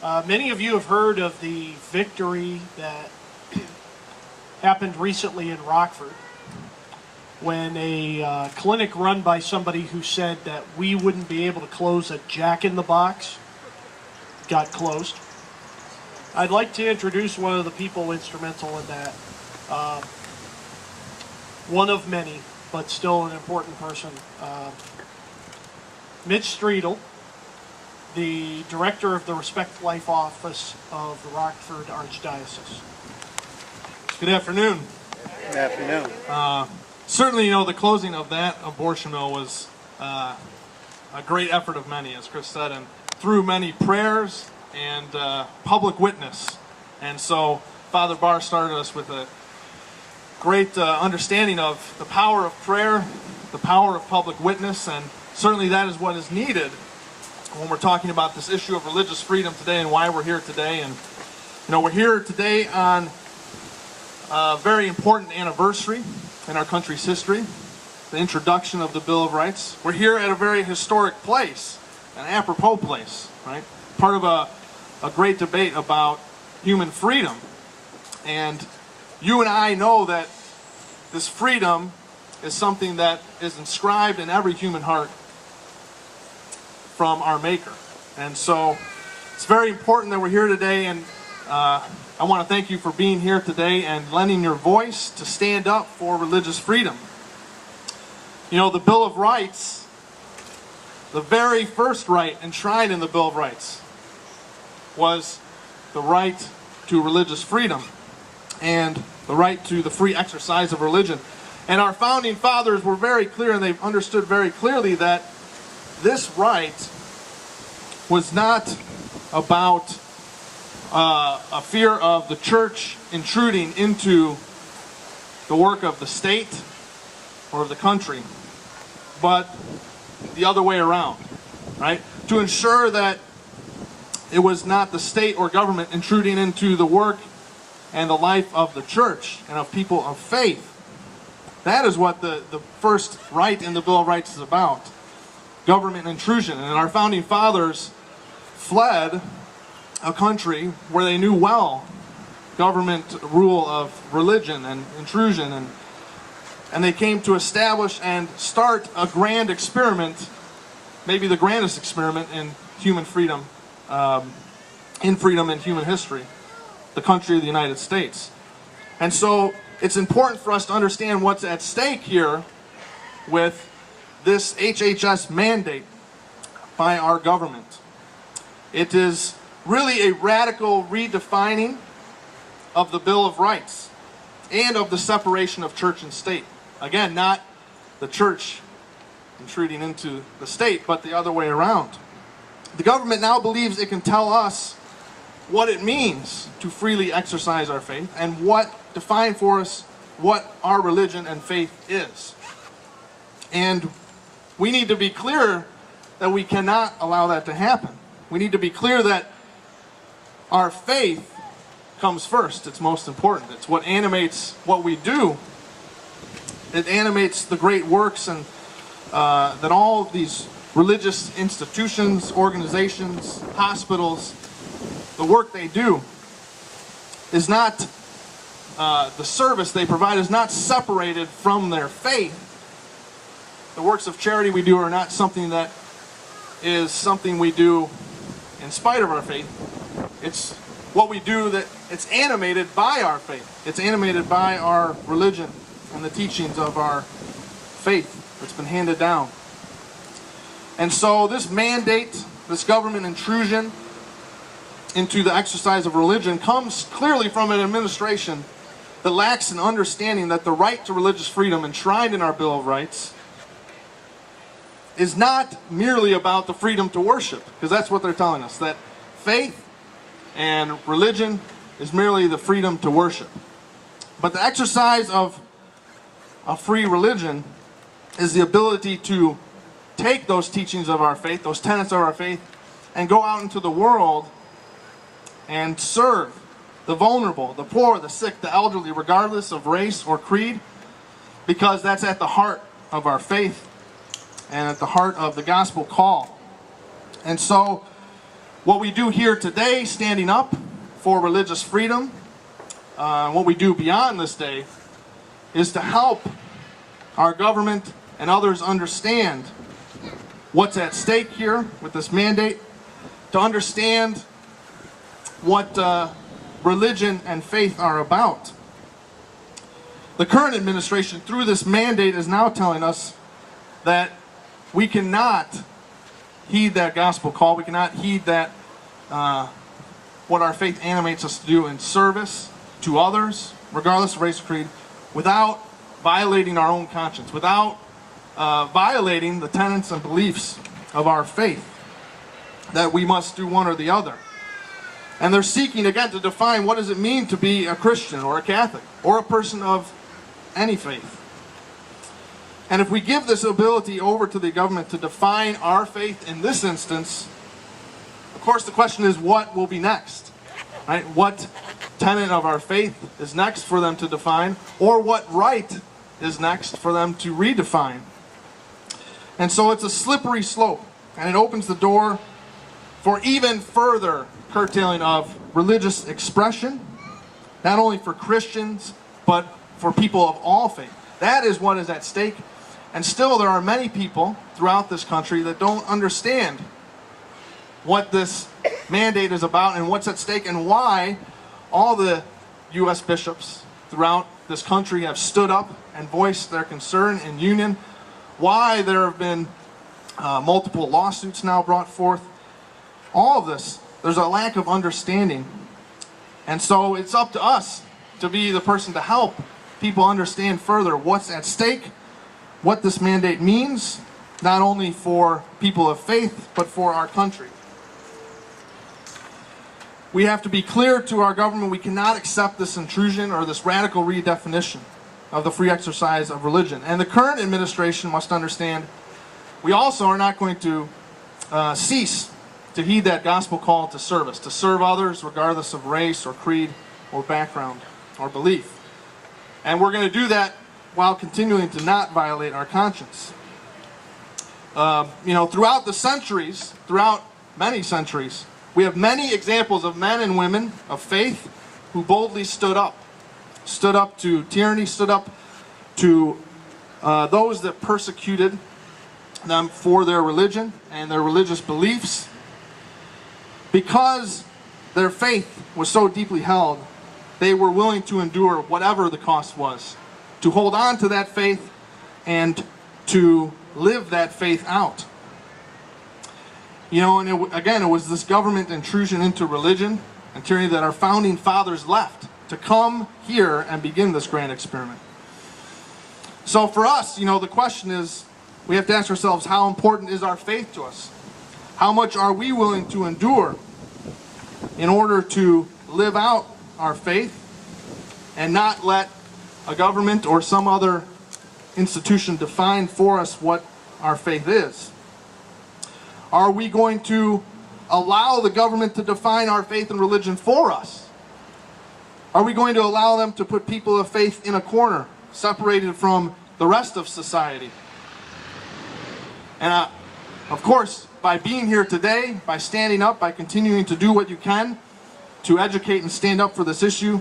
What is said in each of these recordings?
Many of you have heard of the victory that happened recently in Rockford when a clinic run by somebody who said that we wouldn't be able to close a Jack-in-the-Box got closed. I'd like to introduce one of the people instrumental in that. One of many, but still an important person. Mitch Striedl, the director of the Respect Life Office of the Rockford Archdiocese. Good afternoon. Good afternoon. Certainly, the closing of that abortion mill was a great effort of many, as Chris said, and through many prayers and public witness. And so Father Barr started us with a great understanding of the power of prayer, the power of public witness, and certainly that is what is needed when we're talking about this issue of religious freedom today and why we're here today. And we're here today on a very important anniversary in our country's history, the introduction of the Bill of Rights. We're here at a very historic place, an apropos place, right? Part of a great debate about human freedom. And you and I know that this freedom is something that is inscribed in every human heart from our Maker. And so it's very important that we're here today, and I want to thank you for being here today and lending your voice to stand up for religious freedom. The Bill of Rights, the very first right enshrined in the Bill of Rights was the right to religious freedom and the right to the free exercise of religion. And our founding fathers were very clear, and they've understood very clearly that this right was not about a fear of the church intruding into the work of the state or of the country, but the other way around, right? To ensure that it was not the state or government intruding into the work and the life of the church and of people of faith. That is what the first right in the Bill of Rights is about. Government intrusion. And our founding fathers fled a country where they knew well government rule of religion and intrusion, and they came to establish and start a grand experiment, maybe the grandest experiment in human freedom, in freedom in human history, the country of the United States. And so it's important for us to understand what's at stake here with this HHS mandate by our government. It is really a radical redefining of the Bill of Rights and of the separation of church and state. Again, not the church intruding into the state, but the other way around. The government now believes it can tell us what it means to freely exercise our faith and define for us what our religion and faith is. And we need to be clear that we cannot allow that to happen. We need to be clear that our faith comes first. It's most important. It's what animates what we do. It animates the great works and that all of these religious institutions, organizations, hospitals, the work they do is not, the service they provide is not separated from their faith. The works of charity we do are not something that is something we do in spite of our faith. It's what we do that it's animated by our faith. It's animated by our religion and the teachings of our faith that's been handed down. And so this mandate, this government intrusion into the exercise of religion comes clearly from an administration that lacks an understanding that the right to religious freedom enshrined in our Bill of Rights is not merely about the freedom to worship, because that's what they're telling us, that faith and religion is merely the freedom to worship. But the exercise of a free religion is the ability to take those teachings of our faith, those tenets of our faith, and go out into the world and serve the vulnerable, the poor, the sick, the elderly, regardless of race or creed, because that's at the heart of our faith and at the heart of the gospel call. And so What we do here today, standing up for religious freedom, what we do beyond this day, is to help our government and others understand what's at stake here with this mandate, to understand what religion and faith are about. The current administration, through this mandate, is now telling us that we cannot heed that gospel call. We cannot heed that what our faith animates us to do in service to others, regardless of race or creed, without violating our own conscience, without violating the tenets and beliefs of our faith, that we must do one or the other. And they're seeking, again, to define what does it mean to be a Christian or a Catholic or a person of any faith. And if we give this ability over to the government to define our faith in this instance, of course the question is what will be next? Right? What tenet of our faith is next for them to define, or what right is next for them to redefine? And so it's a slippery slope, and it opens the door for even further curtailing of religious expression, not only for Christians, but for people of all faith. That is what is at stake. And still there are many people throughout this country that don't understand what this mandate is about and what's at stake, and why all the U.S. bishops throughout this country have stood up and voiced their concern in union, why there have been multiple lawsuits now brought forth. All of this, there's a lack of understanding. And so it's up to us to be the person to help people understand further what's at stake, what this mandate means, not only for people of faith, but for our country. We have to be clear to our government we cannot accept this intrusion or this radical redefinition of the free exercise of religion. And the current administration must understand we also are not going to cease to heed that gospel call to service, to serve others regardless of race or creed or background or belief. And we're going to do that while continuing to not violate our conscience. Throughout the centuries, throughout many centuries, we have many examples of men and women of faith who boldly stood up to tyranny, stood up to those that persecuted them for their religion and their religious beliefs. Because their faith was so deeply held, they were willing to endure whatever the cost was, to hold on to that faith and to live that faith out. And it was this government intrusion into religion and tyranny that our founding fathers left to come here and begin this grand experiment. So for us, the question is, we have to ask ourselves, how important is our faith to us? How much are we willing to endure in order to live out our faith and not let a government or some other institution define for us what our faith is? Are we going to allow the government to define our faith and religion for us? Are we going to allow them to put people of faith in a corner, separated from the rest of society? And of course, by being here today, by standing up, by continuing to do what you can to educate and stand up for this issue,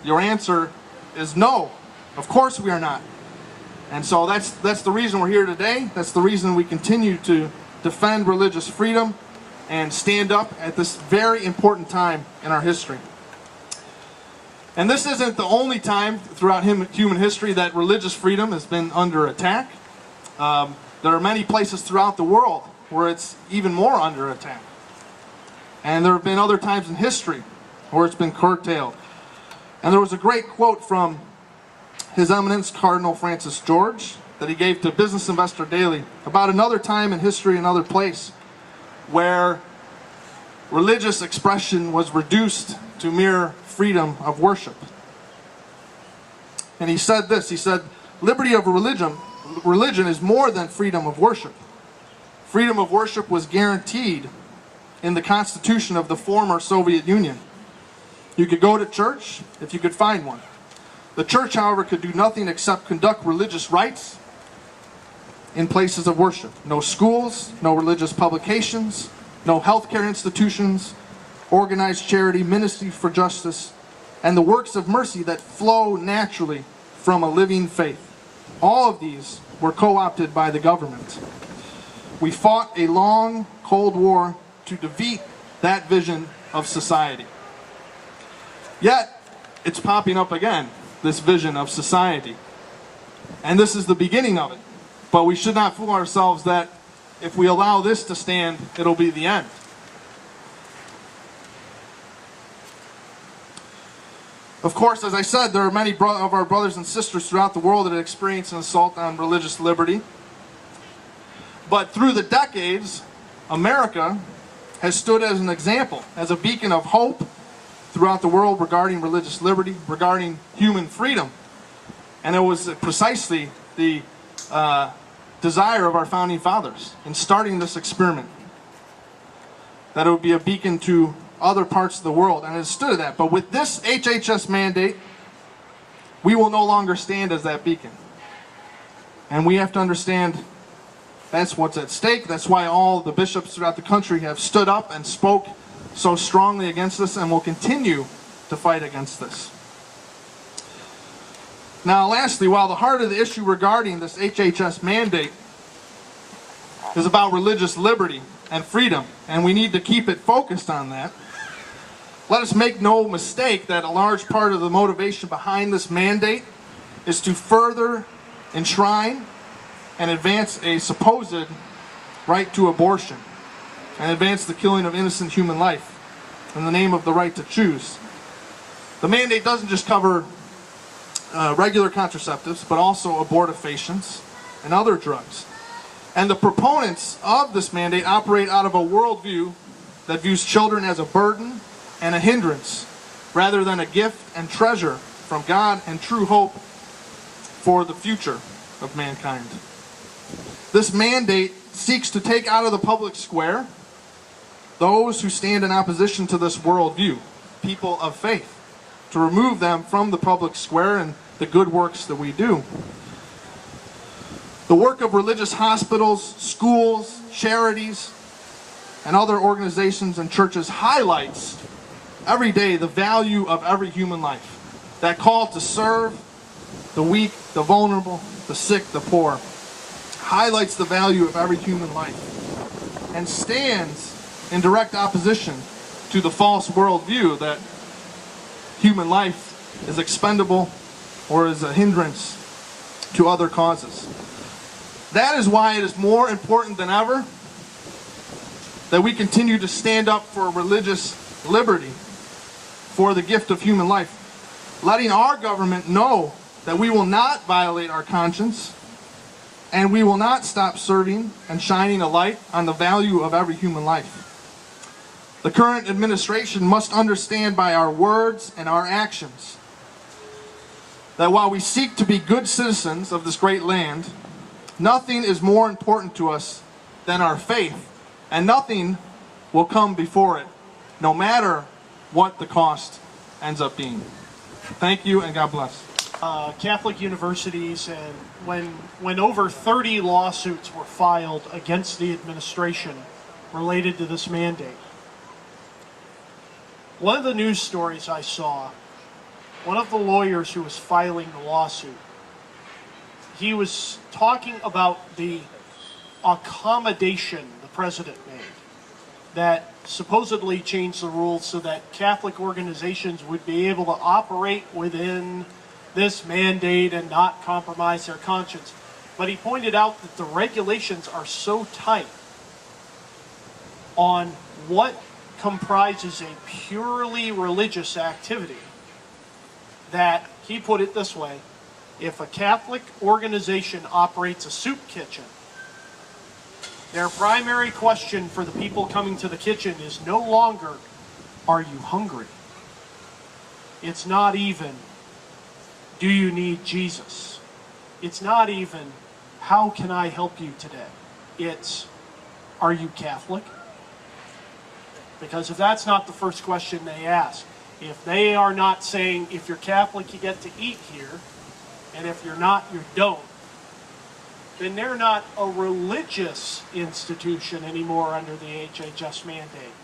your answer is no. Of course we are not. And so that's the reason we're here today. That's the reason we continue to defend religious freedom and stand up at this very important time in our history. And this isn't the only time throughout human history that religious freedom has been under attack. There are many places throughout the world where it's even more under attack. And there have been other times in history where it's been curtailed. And there was a great quote from His Eminence Cardinal Francis George that he gave to Business Investor Daily about another time in history, another place, where religious expression was reduced to mere freedom of worship. And he said this, he said, "Liberty of religion is more than freedom of worship. Freedom of worship was guaranteed in the Constitution of the former Soviet Union. You could go to church if you could find one. The church, however, could do nothing except conduct religious rites in places of worship. No schools, no religious publications, no healthcare institutions, organized charity, ministry for justice, and the works of mercy that flow naturally from a living faith. All of these were co-opted by the government. We fought a long Cold War to defeat that vision of society. Yet, it's popping up again, this vision of society. And this is the beginning of it. But we should not fool ourselves that if we allow this to stand, it'll be the end. Of course, as I said, there are many of our brothers and sisters throughout the world that have experienced an assault on religious liberty. But through the decades, America has stood as an example, as a beacon of hope throughout the world regarding religious liberty, regarding human freedom. And it was precisely the desire of our founding fathers in starting this experiment, that it would be a beacon to other parts of the world, and it stood at that. But with this HHS mandate, we will no longer stand as that beacon. And we have to understand that's what's at stake. That's why all the bishops throughout the country have stood up and spoke so strongly against this, and will continue to fight against this. Now, lastly, while the heart of the issue regarding this HHS mandate is about religious liberty and freedom, and we need to keep it focused on that, let us make no mistake that a large part of the motivation behind this mandate is to further enshrine and advance a supposed right to abortion, and advance the killing of innocent human life in the name of the right to choose. The mandate doesn't just cover regular contraceptives, but also abortifacients and other drugs. And the proponents of this mandate operate out of a worldview that views children as a burden and a hindrance, rather than a gift and treasure from God and true hope for the future of mankind. This mandate seeks to take out of the public square those who stand in opposition to this worldview, people of faith, to remove them from the public square and the good works that we do. The work of religious hospitals, schools, charities, and other organizations and churches highlights every day the value of every human life. That call to serve the weak, the vulnerable, the sick, the poor, highlights the value of every human life, and stands in direct opposition to the false worldview that human life is expendable or is a hindrance to other causes. That is why it is more important than ever that we continue to stand up for religious liberty, for the gift of human life, letting our government know that we will not violate our conscience, and we will not stop serving and shining a light on the value of every human life. The current administration must understand by our words and our actions that while we seek to be good citizens of this great land, nothing is more important to us than our faith, and nothing will come before it, no matter what the cost ends up being. Thank you, and God bless. Catholic universities, and when over 30 lawsuits were filed against the administration related to this mandate, one of the news stories I saw, one of the lawyers who was filing the lawsuit, he was talking about the accommodation the president made that supposedly changed the rules so that Catholic organizations would be able to operate within this mandate and not compromise their conscience. But he pointed out that the regulations are so tight on what comprises a purely religious activity that, he put it this way, if a Catholic organization operates a soup kitchen, their primary question for the people coming to the kitchen is no longer, are you hungry? It's not even, do you need Jesus? It's not even, how can I help you today? It's, are you Catholic? Because if that's not the first question they ask, if they are not saying, if you're Catholic, you get to eat here, and if you're not, you don't, then they're not a religious institution anymore under the HHS mandate.